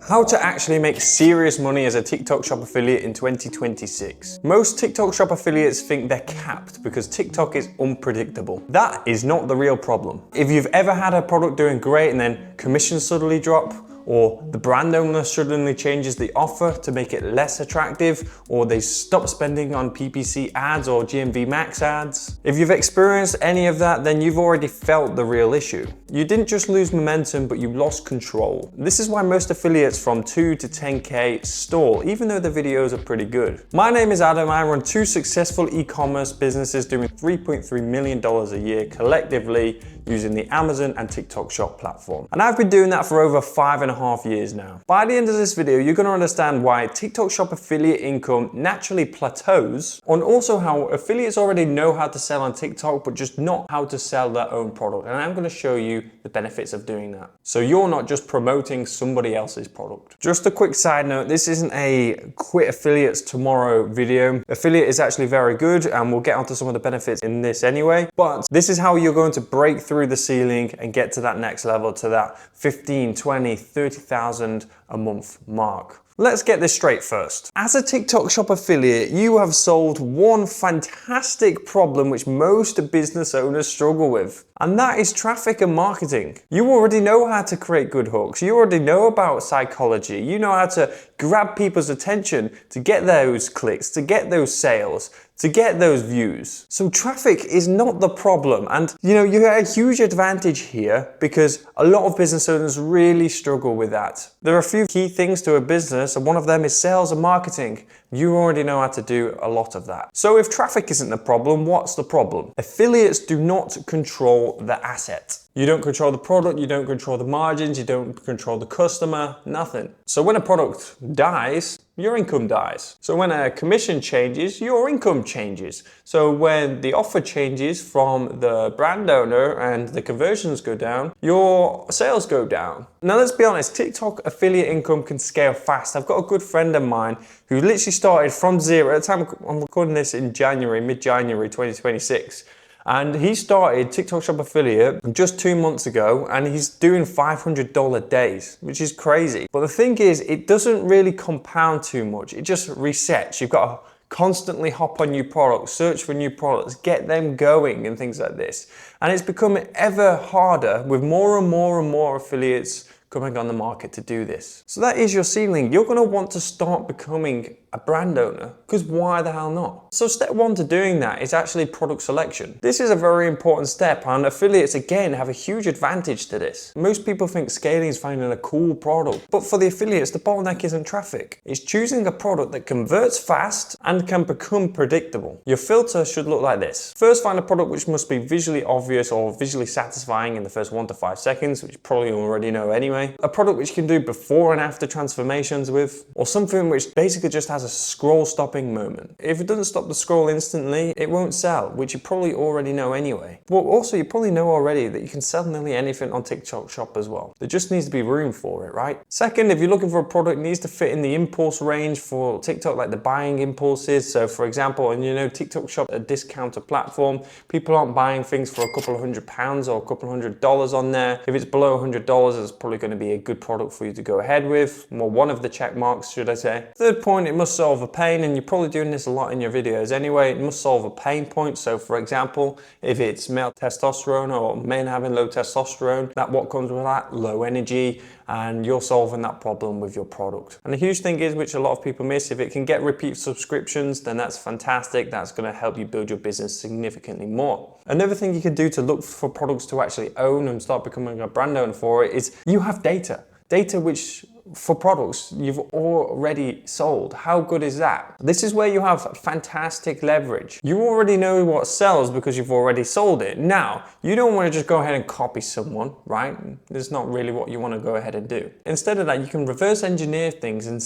How to actually make serious money as a TikTok Shop affiliate in 2026. Most TikTok Shop affiliates think they're capped because TikTok is unpredictable. That is not the real problem. If you've ever had a product doing great and then commissions suddenly drop, or the brand owner suddenly changes the offer to make it less attractive, or they stop spending on PPC ads or GMV Max ads. If you've experienced any of that, then you've already felt the real issue. You didn't just lose momentum, but you lost control. This is why most affiliates from 2 to 10K stall, even though the videos are pretty good. My name is Adam. I run 2 successful e-commerce businesses doing $3.3 million a year collectively using the Amazon and TikTok Shop platform. And I've been doing that for over 5.5 years now. By the end of this video, you're gonna understand why TikTok Shop affiliate income naturally plateaus, and also how affiliates already know how to sell on TikTok, but just not how to sell their own product. And I'm gonna show you the benefits of doing that. So you're not just promoting somebody else's product. Just a quick side note, this isn't a quit affiliates tomorrow video. Affiliate is actually very good, and we'll get onto some of the benefits in this anyway. But this is how you're going to break through the ceiling and get to that next level, to that 15, 20, 30,000 a month mark. Let's get this straight first. As a TikTok Shop affiliate, you have solved one fantastic problem which most business owners struggle with, and that is traffic and marketing. You already know how to create good hooks. You already know about psychology. You know how to grab people's attention to get those clicks, to get those sales, to get those views. So traffic is not the problem. And you have a huge advantage here because a lot of business owners really struggle with that. There are a few key things to a business, and one of them is sales and marketing. You already know how to do a lot of that. So if traffic isn't the problem, what's the problem? Affiliates do not control the asset. You don't control the product, you don't control the margins, you don't control the customer, nothing. So when a product dies, your income dies. So when a commission changes, your income changes. So when the offer changes from the brand owner and the conversions go down, your sales go down. Now let's be honest, TikTok affiliate income can scale fast. I've got a good friend of mine who literally started from zero. At the time I'm recording this in January, mid-January 2026. And he started TikTok Shop affiliate just 2 months ago, and he's doing $500 days, which is crazy. But the thing is, it doesn't really compound too much. It just resets. You've got to constantly hop on new products, search for new products, get them going and things like this. And it's becoming ever harder with more and more affiliates coming on the market to do this. So that is your ceiling. You're gonna want to start becoming a brand owner, because why the hell not? So step 1 to doing that is actually product selection. This is a very important step, and affiliates again have a huge advantage to this. Most people think scaling is finding a cool product, but for the affiliates, the bottleneck isn't traffic. It's choosing a product that converts fast and can become predictable. Your filter should look like this. First, find a product which must be visually obvious or visually satisfying in the first 1 to 5 seconds, which you probably already know anyway. A product which you can do before and after transformations with, or something which basically just has a scroll stopping moment. If it doesn't stop the scroll instantly, it won't sell, which you probably already know anyway. But also you probably know already that you can sell nearly anything on TikTok Shop as well. There just needs to be room for it, right? Second, if you're looking for a product, it needs to fit in the impulse range for TikTok, like the buying impulses. So for example, and TikTok Shop, a discounter platform, people aren't buying things for a couple of £100 or a couple of $100 on there. If it's below $100, it's probably going to be a good product for you to go ahead with. Well, one of the check marks, should I say. Third point, it must solve a pain, and you're probably doing this a lot in your videos anyway. It must solve a pain point. So for example, if it's male testosterone or men having low testosterone, what comes with that? Low energy, and you're solving that problem with your product. And the huge thing is, which a lot of people miss, if it can get repeat subscriptions, then that's fantastic. That's going to help you build your business significantly more. Another thing you can do to look for products to actually own and start becoming a brand owner for it is you have data. Data which for products you've already sold. How good is that? This is where you have fantastic leverage. You already know what sells because you've already sold it. Now, you don't want to just go ahead and copy someone, right? That's not really what you want to go ahead and do. Instead of that, you can reverse engineer things and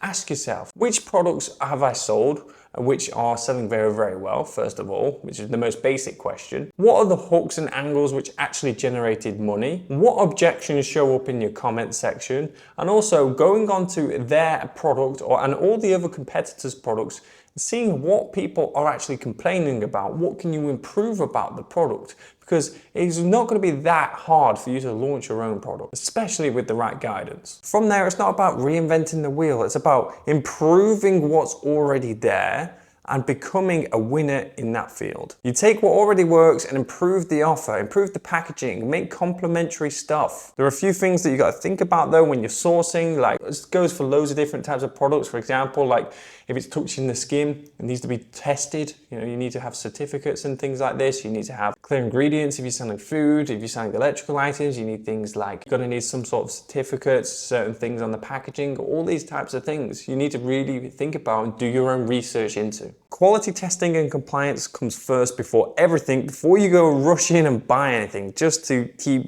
ask yourself, which products have I sold? Which are selling very, very well, first of all, which is the most basic question. What are the hooks and angles which actually generated money? What objections show up in your comment section? And also going on to their product and all the other competitors' products, seeing what people are actually complaining about. What can you improve about the product? because it's not going to be that hard for you to launch your own product, especially with the right guidance. From there, it's not about reinventing the wheel. It's about improving what's already there and becoming a winner in that field. You take what already works and improve the offer, improve the packaging, make complementary stuff. There are a few things that you got to think about though when you're sourcing, like this goes for loads of different types of products. For example, like if it's touching the skin, it needs to be tested. You know, you need to have certificates and things like this. You need to have clear ingredients if you're selling food. If you're selling electrical items, you need things like, you're gonna need some sort of certificates, certain things on the packaging, all these types of things you need to really think about and do your own research into. Quality testing and compliance comes first before everything, before you go rush in and buy anything, just to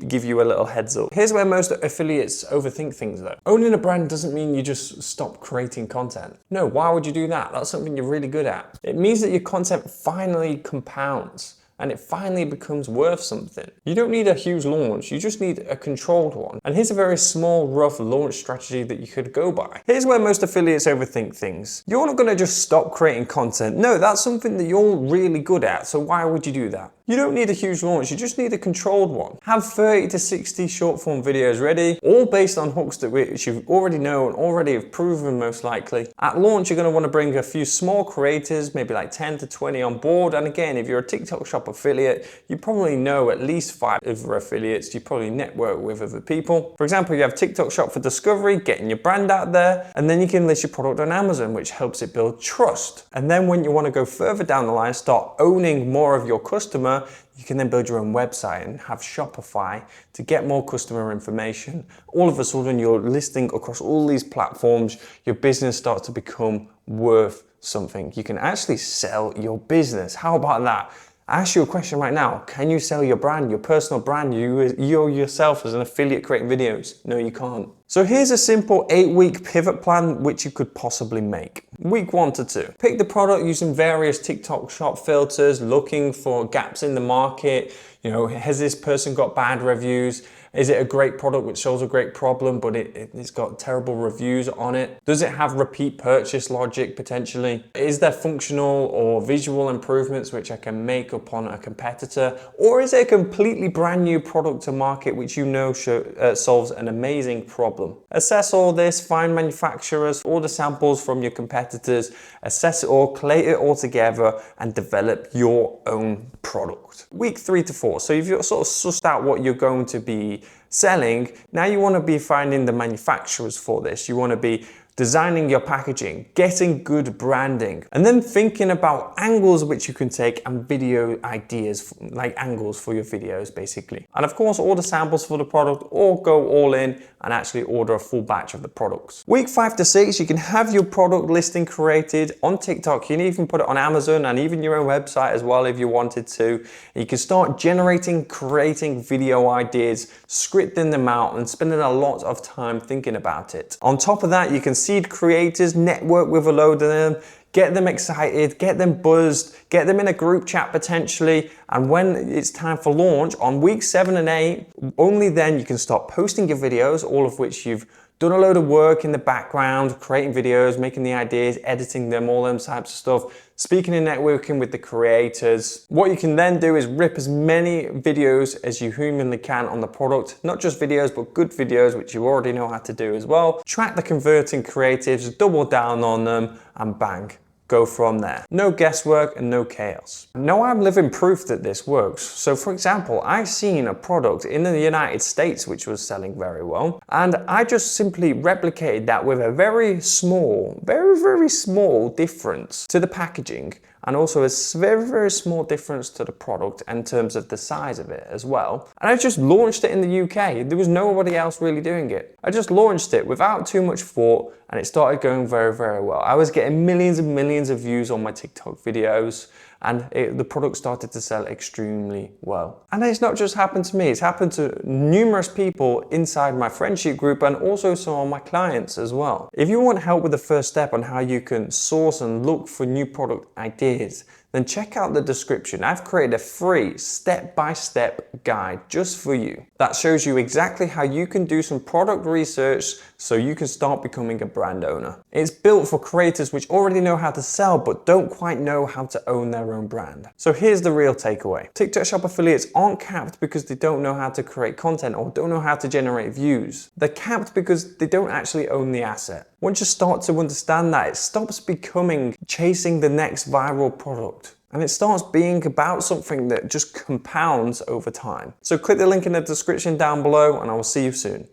give you a little heads up. Here's where most affiliates overthink things though. Owning a brand doesn't mean you just stop creating content. No, why would you do that? That's something you're really good at. It means that your content finally compounds and it finally becomes worth something. You don't need a huge launch, you just need a controlled one. And here's a very small, rough launch strategy that you could go by. Here's where most affiliates overthink things. You're not gonna just stop creating content. No, that's something that you're really good at, so why would you do that? You don't need a huge launch, you just need a controlled one. Have 30 to 60 short form videos ready, all based on hooks that which you already know and already have proven most likely. At launch, you're gonna wanna bring a few small creators, maybe like 10 to 20 on board. And again, if you're a TikTok Shop affiliate, you probably know at least 5 other affiliates, you probably network with other people. For example, you have TikTok Shop for discovery, getting your brand out there, and then you can list your product on Amazon, which helps it build trust. And then when you wanna go further down the line, start owning more of your customer, you can then build your own website and have Shopify to get more customer information. All of a sudden, you're listing across all these platforms, your business starts to become worth something. You can actually sell your business. How about that? I ask you a question right now. Can you sell your brand, your personal brand, you yourself as an affiliate creating videos? No, you can't. So here's a simple 8-week pivot plan which you could possibly make. Week 1 to 2. Pick the product using various TikTok Shop filters, looking for gaps in the market. You know, has this person got bad reviews? Is it a great product which solves a great problem, but it's got terrible reviews on it? Does it have repeat purchase logic potentially? Is there functional or visual improvements which I can make upon a competitor? Or is it a completely brand new product to market which you know solves an amazing problem? Assess all this, find manufacturers, order samples from your competitors, assess it all, collate it all together, and develop your own product. Week 3 to 4. So if you've sort of sussed out what you're going to be selling, now you want to be finding the manufacturers for this. You want to be designing your packaging, getting good branding, and then thinking about angles which you can take and video ideas, like angles for your videos basically. And of course, order samples for the product or go all in and actually order a full batch of the products. Week 5 to 6, you can have your product listing created on TikTok. You can even put it on Amazon and even your own website as well if you wanted to. You can start creating video ideas, scripting them out and spending a lot of time thinking about it. On top of that, you can seed creators, network with a load of them, get them excited, get them buzzed, get them in a group chat potentially, and when it's time for launch on week 7 and 8, only then you can start posting your videos, all of which you've done a load of work in the background, creating videos, making the ideas, editing them, all them types of stuff, speaking and networking with the creators. What you can then do is rip as many videos as you humanly can on the product, not just videos, but good videos, which you already know how to do as well. Track the converting creatives, double down on them, and bang. Go from there. No guesswork and no chaos. Now I'm living proof that this works. So for example, I've seen a product in the United States which was selling very well, and I just simply replicated that with a very small, very small difference to the packaging, and also a very small difference to the product in terms of the size of it as well. And I just launched it in the UK. There was nobody else really doing it. I just launched it without too much thought, and it started going very well. I was getting millions and millions of views on my TikTok videos, and the product started to sell extremely well. And it's not just happened to me, it's happened to numerous people inside my friendship group and also some of my clients as well. If you want help with the first step on how you can source and look for new product ideas, then check out the description. I've created a free step-by-step guide just for you that shows you exactly how you can do some product research so you can start becoming a brand owner. It's built for creators which already know how to sell but don't quite know how to own their own brand. So here's the real takeaway. TikTok Shop affiliates aren't capped because they don't know how to create content or don't know how to generate views. They're capped because they don't actually own the asset. Once you start to understand that, it stops becoming chasing the next viral product. And it starts being about something that just compounds over time. So click the link in the description down below and I will see you soon.